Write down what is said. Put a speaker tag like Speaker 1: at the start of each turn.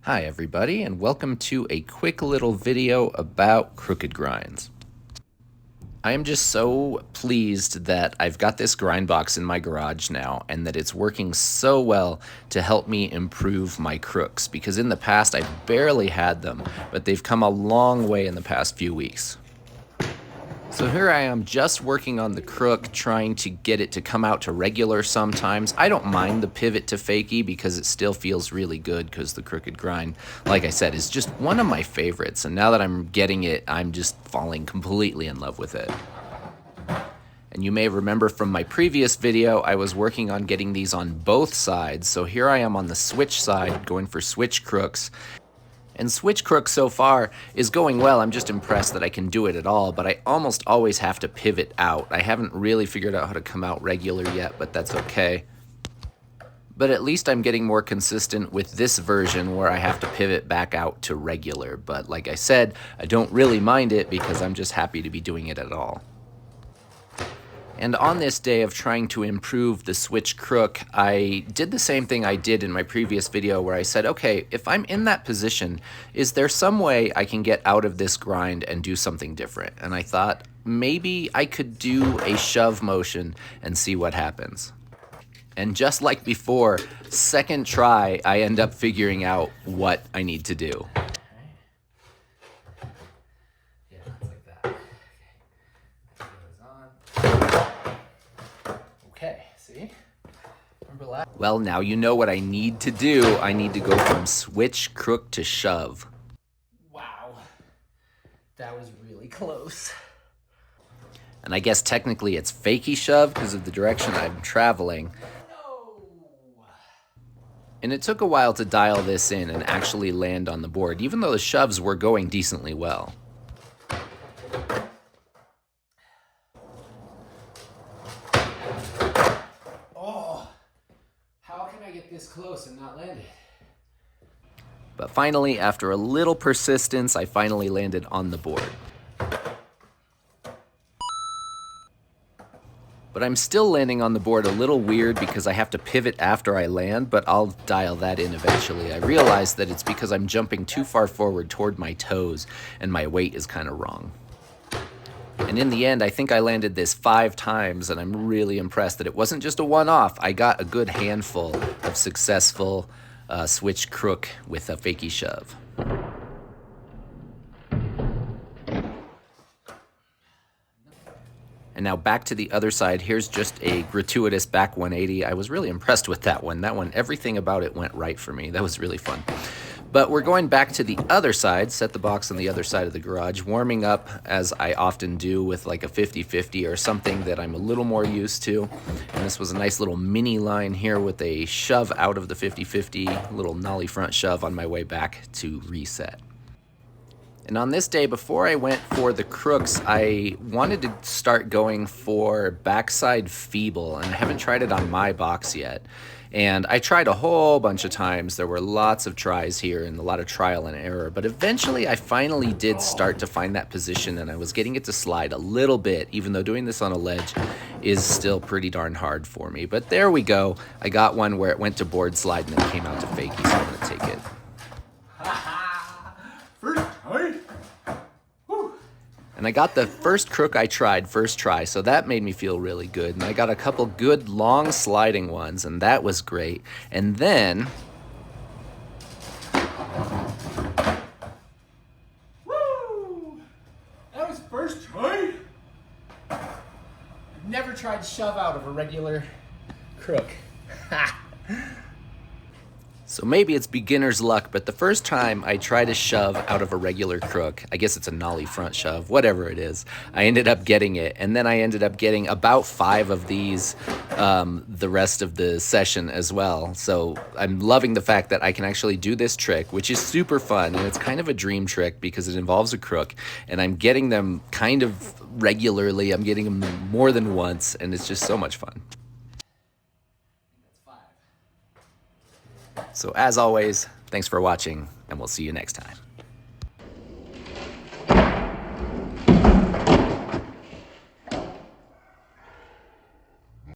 Speaker 1: Hi everybody, and welcome to a quick little video about crooked grinds. I am just so pleased that I've got this grind box in my garage now and that it's working so well to help me improve my crooks, because in the past I barely had them, but they've come a long way in the past few weeks. So here I am just working on the crook, trying to get it to come out to regular sometimes. I don't mind the pivot to fakie because it still feels really good, because the crooked grind, like I said, is just one of my favorites. And now that I'm getting it, I'm just falling completely in love with it. And you may remember from my previous video, I was working on getting these on both sides. So here I am on the switch side, going for switch crooks. And switch crook so far is going well. I'm just impressed that I can do it at all, but I almost always have to pivot out. I haven't really figured out how to come out regular yet, but that's okay. But at least I'm getting more consistent with this version where I have to pivot back out to regular. But like I said, I don't really mind it because I'm just happy to be doing it at all. And on this day of trying to improve the switch crook, I did the same thing I did in my previous video where I said, okay, if I'm in that position, is there some way I can get out of this grind and do something different? And I thought maybe I could do a shove motion and see what happens. And just like before, second try, I end up figuring out what I need to do. Okay, see? Well, now you know what I need to do. I need to go from switch crook to shove.
Speaker 2: Wow, that was really close.
Speaker 1: And I guess technically it's fakie shove because of the direction I'm traveling.
Speaker 2: No.
Speaker 1: And it took a while to dial this in and actually land on the board, even though the shoves were going decently well.
Speaker 2: This close and not landed.
Speaker 1: But finally, after a little persistence, I finally landed on the board. But I'm still landing on the board a little weird because I have to pivot after I land, but I'll dial that in eventually. I realize that it's because I'm jumping too far forward toward my toes and my weight is kind of wrong. And in the end, I think I landed this 5 times, and I'm really impressed that it wasn't just a one-off. I got a good handful of successful switch crook with a fakie shove. And now back to the other side. Here's just a gratuitous back 180. I was really impressed with that one. Everything about it went right for me. That was really fun. But we're going back to the other side, set the box on the other side of the garage, warming up as I often do with like a 50-50 or something that I'm a little more used to. And this was a nice little mini line here with a shove out of the 50-50, little nollie front shove on my way back to reset. And on this day, before I went for the crooks, I wanted to start going for backside feeble, and I haven't tried it on my box yet. And I tried a whole bunch of times. There were lots of tries here and a lot of trial and error, but eventually I finally did start to find that position, and I was getting it to slide a little bit, even though doing this on a ledge is still pretty darn hard for me. But there we go. I got one where it went to board slide and then came out to fakie, so I'm gonna take it. And I got the first crook I tried first try, so that made me feel really good. And I got a couple good long sliding ones, and that was great. And then...
Speaker 2: Woo! That was first try. I've never tried to shove out of a regular crook.
Speaker 1: So maybe it's beginner's luck, but the first time I tried to shove out of a regular crook, I guess it's a nollie front shove, whatever it is, I ended up getting it. And then I ended up getting about 5 of these the rest of the session as well. So I'm loving the fact that I can actually do this trick, which is super fun. And it's kind of a dream trick because it involves a crook. And I'm getting them kind of regularly. I'm getting them more than once. And it's just so much fun. So as always, thanks for watching, and we'll see you next time.